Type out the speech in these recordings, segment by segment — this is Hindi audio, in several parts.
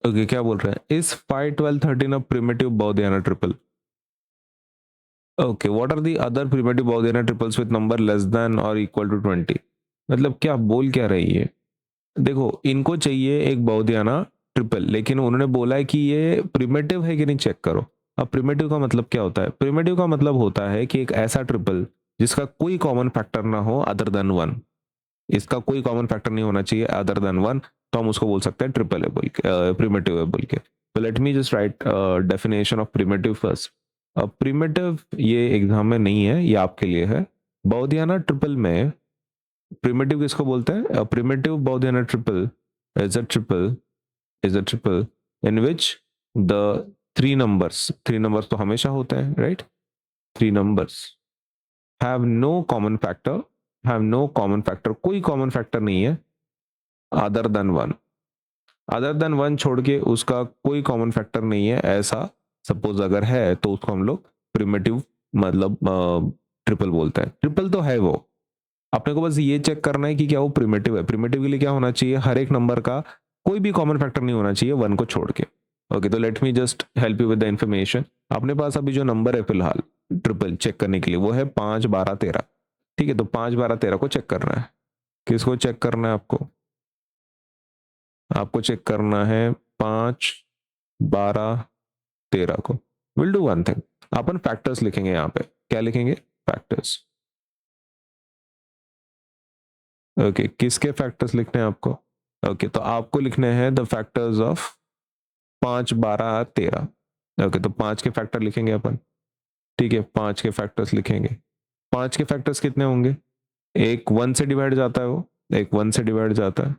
ओके, क्या बोल रहे हैं? Is 5 12 13 a primitive Baudhayana triple? Okay, what are the other primitive Baudhayana triples with number less than और इक्वल टू 20? मतलब क्या बोल क्या रही है? देखो, इनको चाहिए एक बाउदियाना ट्रिपल, लेकिन उन्होंने बोला है कि ये प्रिमिटिव है कि नहीं चेक करो। अब प्रिमिटिव का मतलब क्या होता है? प्रिमिटिव का मतलब होता है कि एक ऐसा ट्रिपल जिसका कोई कॉमन फैक्टर ना हो अदर देन वन। इसका कोई कॉमन फैक्टर नहीं होना चाहिए अदर देन वन, तो हम उसको बोल सकते हैं ट्रिपल है बोल के, प्रिमिटिव है बोल के। तो let me just right definition of primitive first. Primitive ये एग्जाम में नहीं है, ये आपके लिए है। बाउदियाना ट्रिपल में प्रिमिटिव किसको बोलते हैं? Primitive Baudhayana triple is a triple is a triple in which the three numbers तो हमेशा होते हैं, right? Three numbers have no common factor, have no common factor, कोई कॉमन फैक्टर नहीं है other than one. Other than one छोड़ के उसका कोई कॉमन फैक्टर नहीं है, ऐसा सपोज अगर है तो उसको हम लोग प्रिमिटिव मतलब ट्रिपल बोलते हैं। ट्रिपल तो है वो, अपने को बस ये चेक करना है कि क्या वो प्रिमिटिव है। प्रिमिटिव के लिए क्या होना चाहिए? हर एक नंबर का कोई भी कॉमन फैक्टर नहीं होना चाहिए वन को छोड़ के। ओके, तो let me just help you with the information. अपने पास अभी जो नंबर है फिलहाल ट्रिपल चेक करने के लिए वो है 5 12 13। ठीक है, तो 5 12 13 को चेक करना है। किसको चेक करना है आपको? आपको चेक करना है 5 12 13 को। Will do one thing, upon factors लिखेंगे यहाँ पे। क्या लिखेंगे? फैक्टर्स। ओके, किसके फैक्टर्स लिखने हैं आपको? ओके, तो आपको लिखने हैं द फैक्टर्स ऑफ 5 12 13। ओके, तो 5 के फैक्टर लिखेंगे अपन। ठीक है, 5 के फैक्टर्स लिखेंगे। 5 के फैक्टर्स कितने होंगे? एक 1 से डिवाइड जाता है वो, एक 1 से डिवाइड जाता है।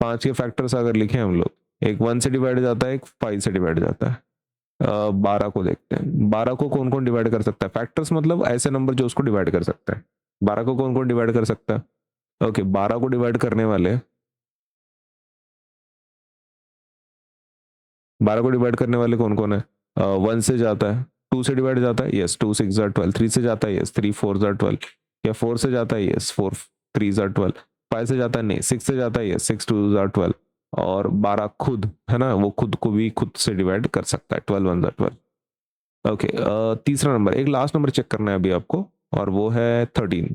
5 के फैक्टर्स अगर लिखे हम लोग, एक 1 से डिवाइड जाता है, एक 5 से डिवाइड जाता है। 12 को देखते हैं, 12 को कौन कौन डिवाइड कर सकता है? फैक्टर्स मतलब ऐसे नंबर जो उसको डिवाइड कर सकते हैं। 12 को कौन कौन डिवाइड कर सकता है? ओके, 12 को डिवाइड करने वाले, 12 को डिवाइड करने वाले कौन कौन है? 1 से जाता है, 2 से डिवाइड जाता है, यस 2 6 12। 3 से जाता है, यस 3 4 12। या 4 से जाता है, यस 4 3 12। 5 से जाता है, नहीं 6 से जाता है, यस 6 2 12। और 12 खुद है ना, वो खुद को भी खुद से डिवाइड कर सकता है, 12 1 12। ओके, तीसरा नंबर, एक लास्ट नंबर चेक करना है अभी आपको, और वो है 13।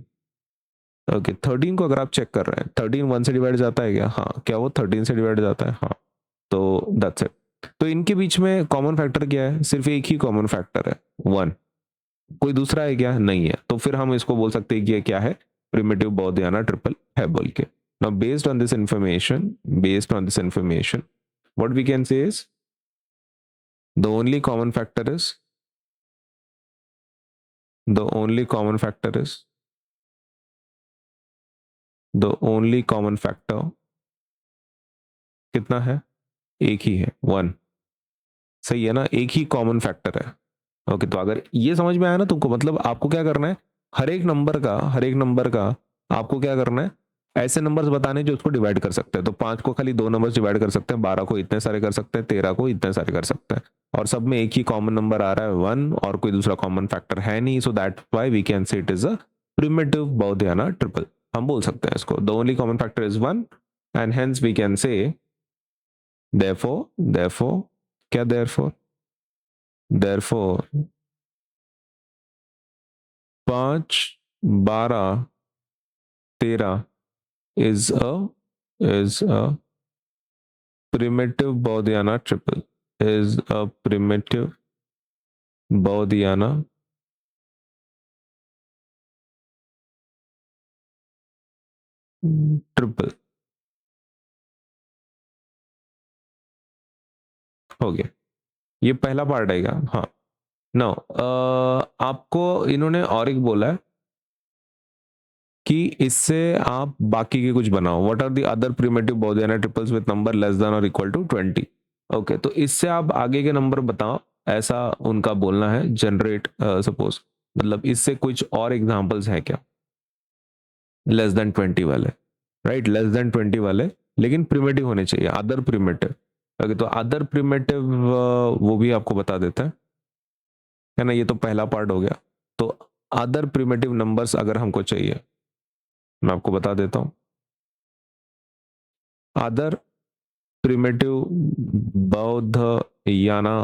ओके, 13 को अगर आप चेक कर रहे हैं, 13 1 से डिवाइड जाता है क्या? हाँ, क्या वो 13 से डिवाइड जाता है? हाँ, तो दैट्स इट। तो इनके बीच में कॉमन फैक्टर क्या है? सिर्फ एक ही कॉमन फैक्टर है, वन। कोई दूसरा है क्या? नहीं है। तो फिर हम इसको बोल सकते हैं कि ये क्या है? प्रिमिटिव बाउदियाना ट्रिपल है बोल के। Now based on this information, based on this information, what we can say is the only common factor is the only common factor is the only common factor कितना है? एक ही है, वन। सही है ना, एक ही कॉमन फैक्टर है। ओके, तो अगर ये समझ में आया ना तुमको, मतलब आपको क्या करना है, हर एक नंबर का आपको क्या करना है, ऐसे नंबर्स बताने जो उसको डिवाइड कर सकते हैं। तो 5 को खाली दो नंबर्स डिवाइड कर सकते हैं, 12 को इतने सारे कर सकते हैं, 13 को इतने सारे कर सकते हैं। और सब में एक ही कॉमन नंबर आ रहा है, वन, और कोई दूसरा कॉमन फैक्टर है नहीं। So that why we can say it is a primitive Baudhayana triple. हम बोल सकते हैं इसको the only common factor is one, and hence we can say therefore क्या therefore 5 12 13 is a primitive Baudiana triple, is a primitive Baudiana triple। हो गया, ये पहला पार्ट आएगा। हाँ, नो, आपको इन्होंने और एक बोला है कि इससे आप बाकी के कुछ बनाओ। What are the other primitive Baudiana triples with number less than और इक्वल टू 20? ओके, तो इससे आप आगे के नंबर बताओ, ऐसा उनका बोलना है। जनरेट सपोज, मतलब इससे कुछ और एग्जांपल्स हैं क्या लेस देन 20 वाले? राइट, लेस देन 20 वाले, लेकिन प्रिमिटिव होने चाहिए, अदर प्रिमिटिव। ओके, तो अदर प्रिमिटिव वो भी आपको बता देता है ना। ये तो पहला पार्ट हो गया। तो अदर प्रिमिटिव नंबर्स अगर हमको चाहिए, मैं आपको बता देता हूं। Other primitive Baudhayana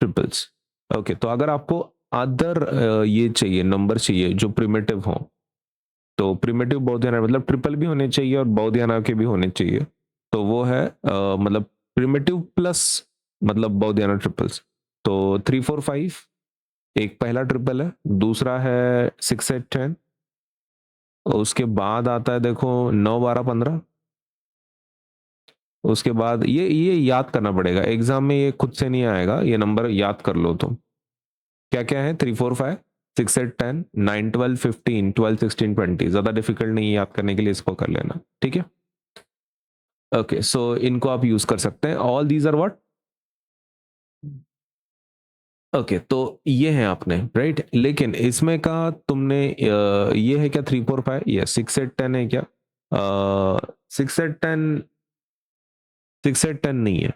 triples. Okay, तो अगर आपको अदर ये चाहिए, नंबर चाहिए जो प्रिमिटिव हो, तो प्रिमिटिव बौद्धियाना मतलब ट्रिपल भी होने चाहिए और बौद्धियाना के भी होने चाहिए, तो वो है मतलब प्रिमिटिव प्लस मतलब बौद्धियाना ट्रिपल्स। तो 3 4 5 एक पहला ट्रिपल है, दूसरा है 6 8 10, उसके बाद आता है देखो 9 12 15, उसके बाद ये याद करना पड़ेगा, एग्जाम में ये खुद से नहीं आएगा, ये नंबर याद कर लो तुम। क्या क्या है? 3 4 5 6 8 10 9 12 15 12 16 20, ज्यादा डिफिकल्ट नहीं है याद करने के लिए, इसको कर लेना, ठीक है। ओके, सो इनको आप यूज कर सकते हैं, all these are what. Okay, तो ये है आपने राइट, लेकिन इसमें का तुमने ये है क्या 3 4 5, ये 6 8 10 है क्या? 6 8 10, 6 8 10 नहीं है।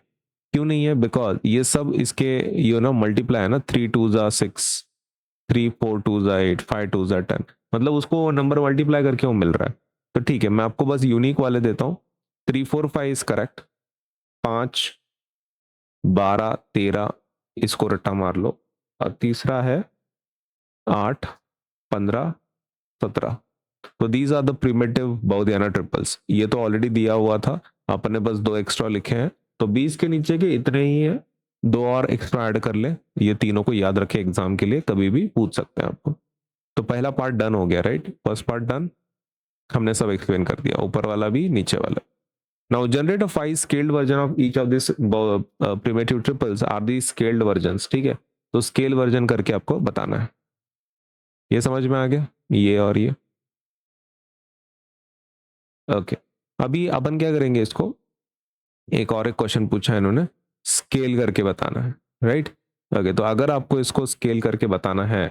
क्यों नहीं है? बिकॉज ये सब इसके मल्टीप्लाई है ना, 3 2 6, 3 4 2 8, 5 2 10, मतलब उसको नंबर मल्टीप्लाई करके वो मिल रहा है। तो ठीक है, मैं आपको बस यूनिक वाले देता हूँ। 3 4 5 इज करेक्ट, 5 12 13, इसको रट्टा मार लो, और तीसरा है 8 15 17। तो these are the primitive Baudhayana triples, ये तो ऑलरेडी दिया हुआ था, आपने बस 2 एक्स्ट्रा लिखे हैं, तो 20 के नीचे के इतने ही है, 2 और एक्स्ट्रा ऐड कर ले। ये तीनों को याद रखे, एग्जाम के लिए कभी भी पूछ सकते हैं आपको। तो पहला पार्ट डन हो गया राइट, फर्स्ट पार्ट डन, हमने सब एक्सप्लेन कर दिया, ऊपर वाला भी नीचे वाला। Now generate a 5 scaled version of each of this primitive triples are the scaled versions, ठीक है। तो स्केल वर्जन करके आपको बताना है, ये समझ में आ गया, ये और ये। ओके, अभी अपन क्या करेंगे, इसको एक और एक क्वेश्चन पूछा है इन्होंने, स्केल करके बताना है राइट। ओके, तो अगर आपको इसको स्केल करके बताना है